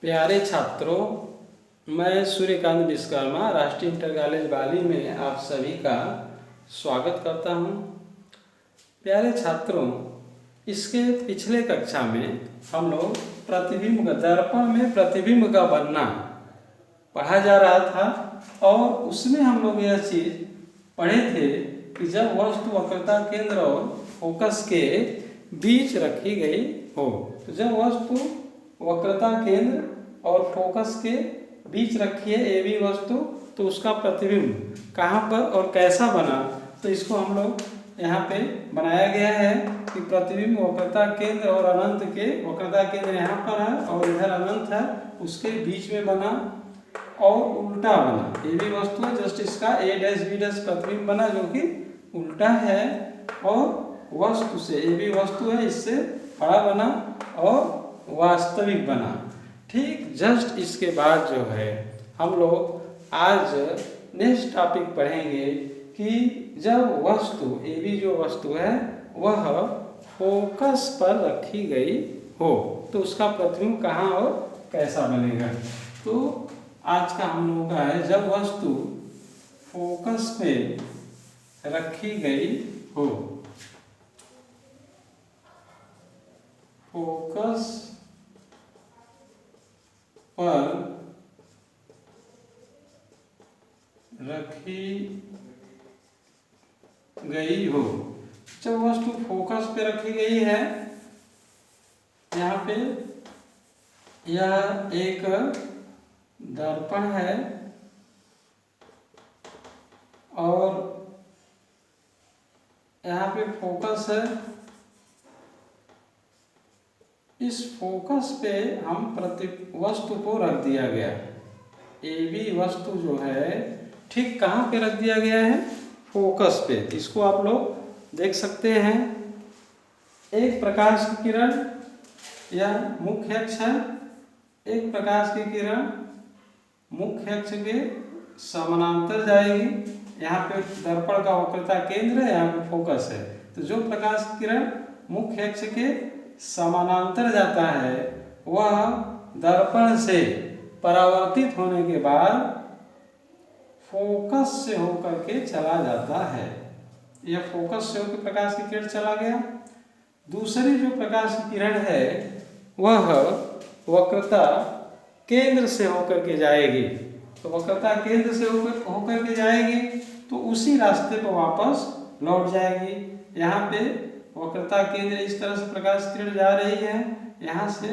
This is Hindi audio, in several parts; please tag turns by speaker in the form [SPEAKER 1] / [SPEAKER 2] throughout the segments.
[SPEAKER 1] प्यारे छात्रों, मैं सूर्यकांत विश्वकर्मा राष्ट्रीय इंटर कॉलेज बाली में आप सभी का स्वागत करता हूं। प्यारे छात्रों, इसके पिछले कक्षा में हम लोग प्रतिबिंब का दर्पण में प्रतिबिंब का बनना पढ़ा जा रहा था और उसमें हम लोग यह चीज़ पढ़े थे कि जब वस्तु वक्रता केंद्र और फोकस के बीच रखी गई हो, तो जब वस्तु वक्रता केंद्र और फोकस के बीच रखी है ए बी वस्तु, तो उसका प्रतिबिंब कहाँ पर और कैसा बना, तो इसको हम लोग यहाँ पे बनाया गया है कि प्रतिबिंब वक्रता केंद्र और अनंत के, वक्रता केंद्र यहाँ पर है और इधर अनंत है, उसके बीच में बना और उल्टा बना। ए बी वस्तु है, जस्ट इसका ए डैश बी डैश प्रतिबिंब बना जो कि उल्टा है और वस्तु से ए बी वस्तु है इससे बड़ा बना और वास्तविक बना। ठीक जस्ट इसके बाद जो है हम लोग आज नेक्स्ट टॉपिक पढ़ेंगे कि जब वस्तु ए बी जो वस्तु है वह फोकस पर रखी गई हो तो उसका प्रतिबिंब कहाँ और कैसा बनेगा। तो आज का हम लोगों का है जब वस्तु फोकस पे रखी गई हो, फोकस पर रखी गई हो। जब वस्तु फोकस पे रखी गई है, यहाँ पे यह एक दर्पण है और यहाँ पे फोकस है। इस फोकस पे हम वस्तु को रख दिया गया। ए बी वस्तु जो है ठीक कहाँ पे रख दिया गया है, फोकस पे। इसको आप लोग देख सकते हैं। एक प्रकाश की किरण यह मुख्य अक्ष है, एक प्रकाश की किरण मुख्य अक्ष के समानांतर जाएगी। यहाँ पे दर्पण का वक्रता केंद्र है, यहाँ पे फोकस है। तो जो प्रकाश की किरण मुख्य अक्ष के समानांतर जाता है वह दर्पण से परावर्तित होने के बाद फोकस से होकर के चला जाता है। यह फोकस से होकर प्रकाश की किरण चला गया। दूसरी जो प्रकाश की किरण है वह वक्रता केंद्र से होकर के जाएगी। तो वक्रता केंद्र से होकर के जाएगी तो उसी रास्ते पर वापस लौट जाएगी। यहाँ पे वक्रता केंद्र इस तरह से प्रकाश किरण जा रही है, यहाँ से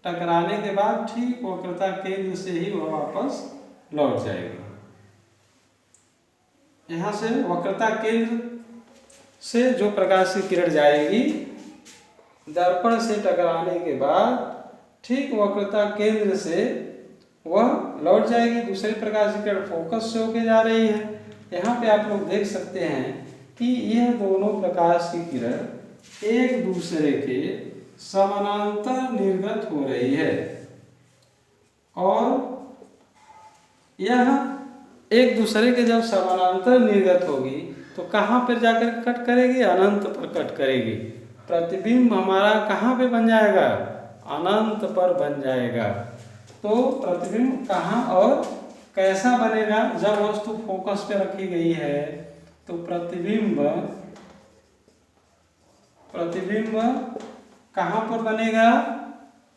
[SPEAKER 1] टकराने के बाद ठीक वक्रता केंद्र से ही वह वापस लौट जाएगी। यहाँ से वक्रता केंद्र से जो प्रकाश की किरण जाएगी दर्पण से टकराने के बाद ठीक वक्रता केंद्र से वह लौट जाएगी। दूसरी प्रकाश की किरण फोकस से होके जा रही है। यहाँ पे आप लोग देख सकते हैं कि यह दोनों प्रकाश की किरण एक दूसरे के समानांतर निर्गत हो रही है और यह एक दूसरे के जब समानांतर निर्गत होगी तो कहाँ पर जाकर कट करेगी, अनंत पर कट करेगी। प्रतिबिंब हमारा कहाँ पे बन जाएगा, अनंत पर बन जाएगा। तो प्रतिबिंब कहाँ और कैसा बनेगा, जब वस्तु फोकस पे रखी गई है तो प्रतिबिंब कहाँ पर बनेगा,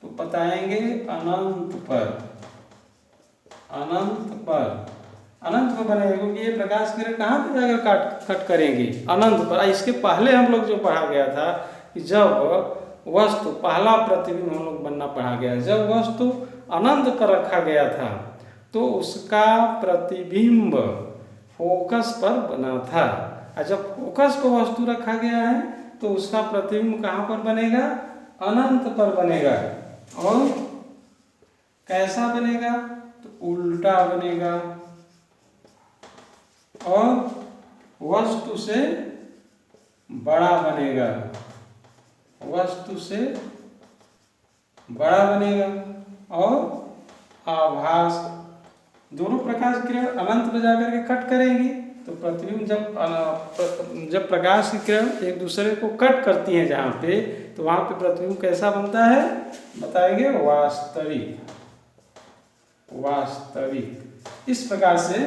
[SPEAKER 1] तो बताएंगे अनंत पर। अनंत पर बनेगा क्योंकि ये प्रकाश किरण कहाँ पे जाकर कट करेंगी, अनंत पर। इसके पहले हम लोग जो पढ़ा गया था कि जब वस्तु पहला प्रतिबिंब हम लोग बनना पढ़ा गया, जब वस्तु अनंत पर रखा गया था तो उसका प्रतिबिंब फोकस पर बना था। और जब फोकस पर वस्तु रखा गया है तो उसका प्रतिबिंब कहाँ पर बनेगा, अनंत पर बनेगा। और कैसा बनेगा, तो उल्टा बनेगा और वस्तु से बड़ा बनेगा, वस्तु से बड़ा बनेगा और आभास। दोनों प्रकाश किरण अनंत में जाकर के कट करेंगी तो प्रतिबिंब जब प्रकाश की किरण एक दूसरे को कट करती हैं जहाँ पे, तो वहाँ पे प्रतिबिंब कैसा बनता है, बताएंगे वास्तविक। वास्तविक। इस प्रकार से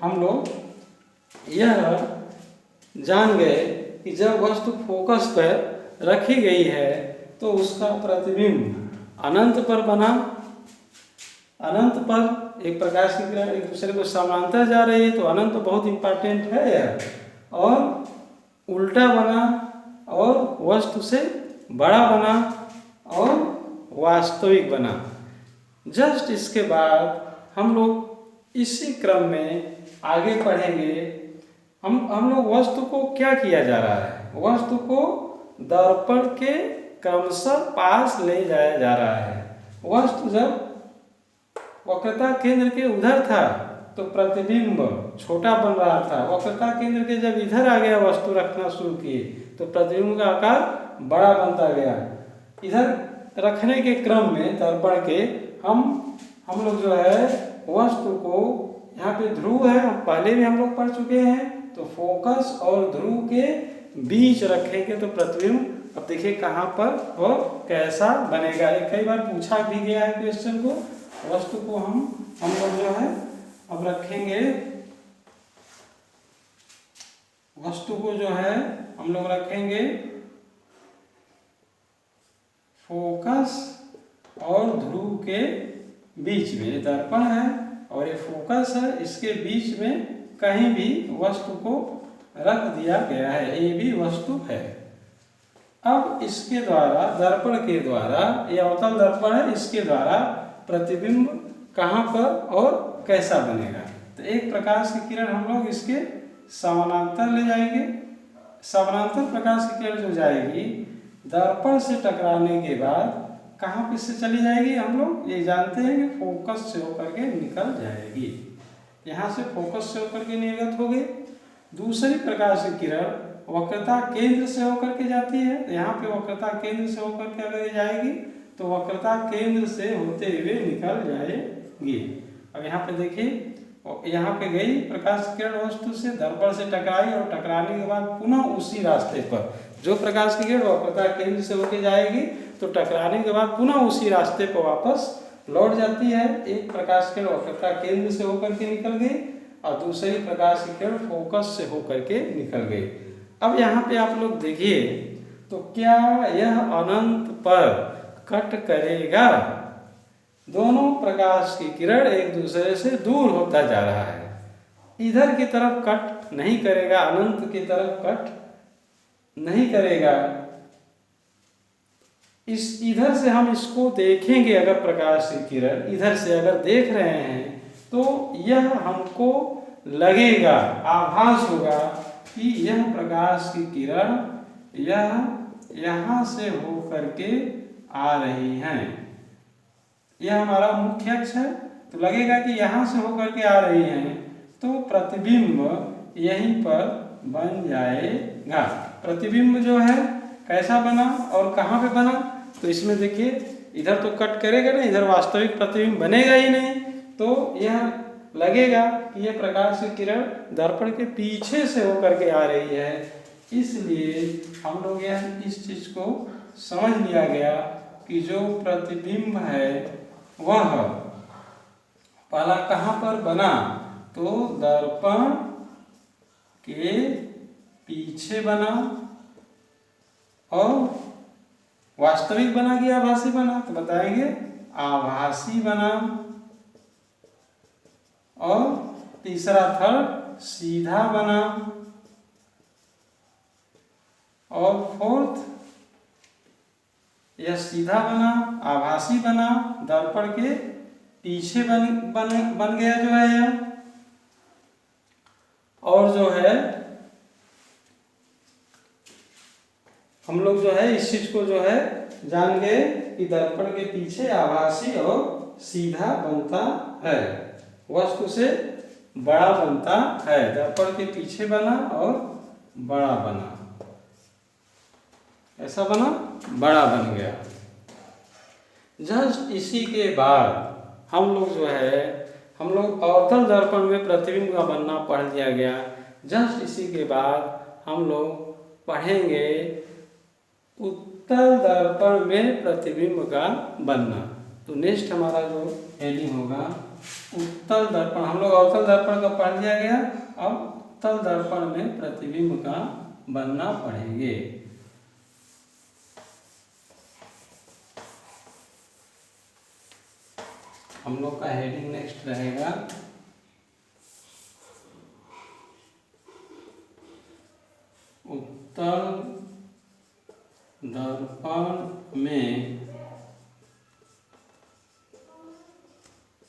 [SPEAKER 1] हम लोग यह जान गए कि जब वस्तु फोकस पर रखी गई है तो उसका प्रतिबिंब अनंत पर बना, अनंत पर एक प्रकाश की किरण एक दूसरे को समांतर जा रही है तो अनंत बहुत इंपॉर्टेंट है यह, और उल्टा बना और वस्तु से बड़ा बना और वास्तविक बना। जस्ट इसके बाद हम लोग इसी क्रम में आगे पढ़ेंगे। हम लोग वस्तु को क्या किया जा रहा है, वस्तु को दर्पण के क्रमशः पास ले जाया जा रहा है। वस्तु जब वक्रता केंद्र के उधर था तो प्रतिबिंब छोटा बन रहा था, वक्रता केंद्र के जब इधर आ गया वस्तु रखना शुरू किए तो प्रतिबिंब का आकार बड़ा बनता गया। इधर रखने के क्रम में दर्पण के हम लोग जो है वस्तु को, यहाँ पे ध्रुव है, पहले भी हम लोग पढ़ चुके हैं, तो फोकस और ध्रुव के बीच रखेंगे तो प्रतिबिंब अब देखिए कहाँ पर और कैसा बनेगा। ये कई बार पूछा भी गया है क्वेश्चन को। वस्तु को हम लोग जो है अब रखेंगे, वस्तु को जो है हम लोग रखेंगे फोकस और ध्रुव के बीच में। दर्पण है और ये फोकस है, इसके बीच में कहीं भी वस्तु को रख दिया गया है, ये भी वस्तु है। अब इसके द्वारा, दर्पण के द्वारा, ये अवतल दर्पण है, इसके द्वारा प्रतिबिंब कहाँ पर और कैसा बनेगा। तो एक प्रकाश की किरण हम लोग इसके समानांतर ले जाएंगे। समानांतर प्रकाश की किरण जो जाएगी दर्पण से टकराने के बाद कहाँ पे से चली जाएगी, हम लोग ये जानते हैं कि फोकस से होकर के निकल जाएगी। यहाँ से फोकस से होकर के निर्गत हो गई। दूसरी प्रकाश की किरण वक्रता केंद्र से होकर के जाती है, तो यहाँ पे वक्रता केंद्र से होकर के अगर जाएगी तो वक्रता केंद्र से होते हुए निकल जाएगी। अब यहाँ पे देखिए, यहाँ पे गई प्रकाश की किरण वस्तु से, दर्पण से टकराई और टकराने के बाद पुनः उसी रास्ते पर जो प्रकाश की किरण वक्रता केंद्र से होकर जाएगी तो टकराने के बाद पुनः उसी रास्ते पर वापस लौट जाती है। एक प्रकाश की किरण वक्रता केंद्र से होकर के निकल गई और दूसरी प्रकाश की किरण फोकस से होकर के निकल गई। अब यहाँ पे आप लोग देखिए तो क्या यह अनंत पर कट करेगा? दोनों प्रकाश की किरण एक दूसरे से दूर होता जा रहा है, इधर की तरफ कट नहीं करेगा, अनंत की तरफ कट नहीं करेगा। इधर से हम इसको देखेंगे, अगर प्रकाश की किरण इधर से अगर देख रहे हैं तो यह हमको लगेगा, आभास होगा कि यह प्रकाश की किरण यह यहाँ से हो करके आ रही हैं। यह हमारा मुख्य अक्ष है तो लगेगा कि यहाँ से होकर के आ रही हैं, तो प्रतिबिंब यहीं पर बन जाएगा। प्रतिबिंब जो है कैसा बना और कहाँ पे बना, तो इसमें देखिए इधर तो कट करेगा नहीं, इधर वास्तविक प्रतिबिंब बनेगा ही नहीं, तो यह लगेगा कि यह प्रकाश की किरण दर्पण के पीछे से होकर के आ रही है। इसलिए हम लोग यह इस चीज को समझ लिया गया कि जो प्रतिबिंब है वह पहला कहाँ पर बना, तो दर्पण के पीछे बना, और वास्तविक बना कि आभासी बना, तो बताएंगे आभासी बना, और तीसरा थर्ड सीधा बना, और फोर्थ यह सीधा बना, आभासी बना, दर्पण के पीछे बन गया जो है यह। और जो है हम लोग जो है इस चीज को जो है जान गए कि दर्पण के पीछे आभासी और सीधा बनता है, वस्तु से बड़ा बनता है। दर्पण के पीछे बना और बड़ा बना, ऐसा बना, बड़ा बन गया। जस्ट इसी के बाद हम लोग जो है हम लोग अवतल दर्पण में प्रतिबिंब का बनना पढ़ लिया गया। जस्ट इसी के बाद हम लोग पढ़ेंगे उत्तल दर्पण में प्रतिबिंब का बनना। तो नेक्स्ट हमारा जो हेडिंग होगा उत्तल दर्पण। हम लोग अवतल दर्पण का पढ़ लिया गया, अब उत्तल दर्पण में प्रतिबिंब का बनना पढ़ेंगे। हम लोग का हेडिंग नेक्स्ट रहेगा उत्तल दर्पण में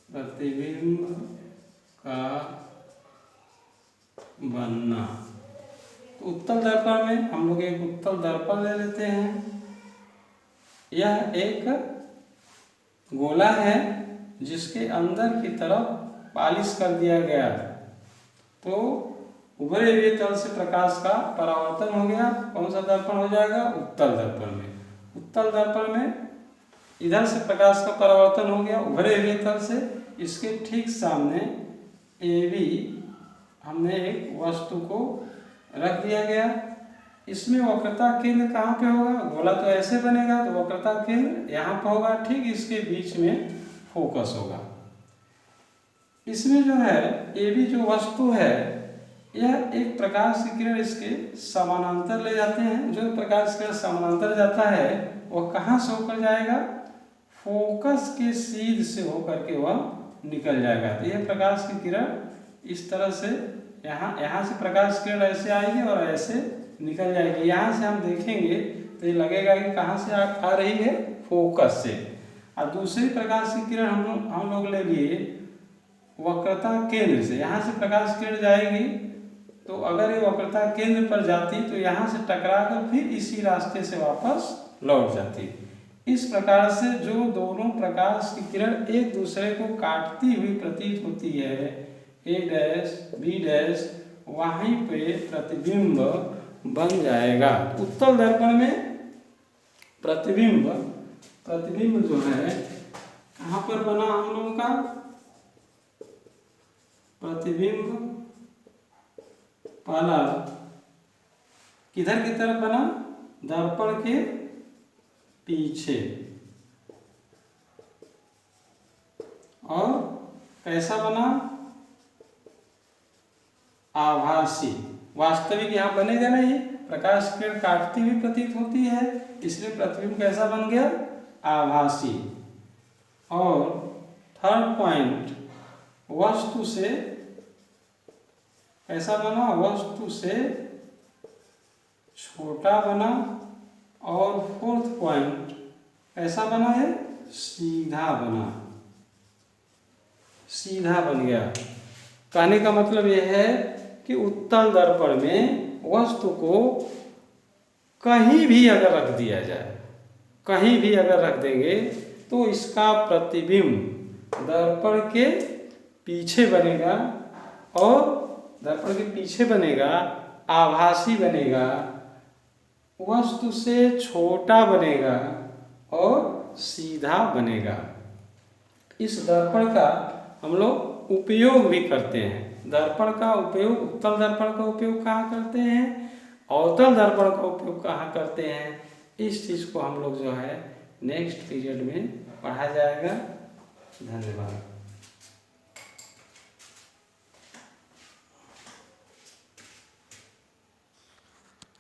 [SPEAKER 1] प्रतिबिंब का बनना। तो उत्तल दर्पण में हम लोग एक उत्तल दर्पण ले लेते हैं। यह एक गोला है जिसके अंदर की तरफ पॉलिश कर दिया गया, तो उभरे हुए तल से प्रकाश का परावर्तन हो गया। कौन सा दर्पण हो जाएगा? उत्तल दर्पण में। उत्तल दर्पण में इधर से प्रकाश का परावर्तन हो गया उभरे हुए तल से। इसके ठीक सामने AB हमने एक वस्तु को रख दिया गया। इसमें वक्रता केंद्र कहाँ पे होगा? गोला तो ऐसे बनेगा, तो वक्रता केंद्र यहाँ पर होगा, ठीक इसके बीच में फोकस होगा। इसमें जो है AB जो वस्तु है, यह एक प्रकाश की किरण इसके समानांतर ले जाते हैं। जो प्रकाश किरण समानांतर जाता है वह कहाँ से होकर जाएगा? फोकस के सीध से होकर के वह निकल जाएगा। तो यह प्रकाश की किरण इस तरह से यहाँ से प्रकाश किरण ऐसे आएगी और ऐसे निकल जाएगी। यहाँ से हम देखेंगे तो ये लगेगा कि कहाँ से आ रही है? फोकस से। और दूसरी प्रकाश की किरण हम लोग ले लिए वक्रता केंद्र से। यहाँ से प्रकाश किरण जाएगी, तो अगर ये वक्रता केंद्र पर जाती तो यहाँ से टकराकर फिर इसी रास्ते से वापस लौट जाती। इस प्रकार से जो दोनों प्रकाश की किरण एक दूसरे को काटती हुई प्रतीत होती है, A डैश B डैश, वहीं पे प्रतिबिंब बन जाएगा। उत्तल दर्पण में प्रतिबिंब जो है कहाँ पर बना हम लोगों का? प्रतिबिंब पहला किधर की तरफ बना? दर्पण के पीछे। और कैसा बना? आभासी। वास्तविक यहाँ बनेगा नहीं, प्रकाश किरण काटती हुई प्रतीत होती है, इसलिए प्रतिबिंब कैसा बन गया? आभासी। और थर्ड पॉइंट, वस्तु से कैसा बना? वस्तु से छोटा बना। और फोर्थ पॉइंट कैसा बना है? सीधा बना, सीधा बन गया। कहने का मतलब यह है कि उत्तल दर्पण में वस्तु को कहीं भी अगर रख दिया जाए, कहीं भी अगर रख देंगे तो इसका प्रतिबिंब दर्पण के पीछे बनेगा, और दर्पण के पीछे बनेगा, आभासी बनेगा, वस्तु से छोटा बनेगा और सीधा बनेगा। इस दर्पण का हम लोग उपयोग भी करते हैं। दर्पण का उपयोग, उत्तल दर्पण का उपयोग कहाँ करते हैं, अवतल दर्पण का उपयोग कहाँ करते हैं, इस चीज़ को हम लोग जो है नेक्स्ट पीरियड में पढ़ा जाएगा। धन्यवाद।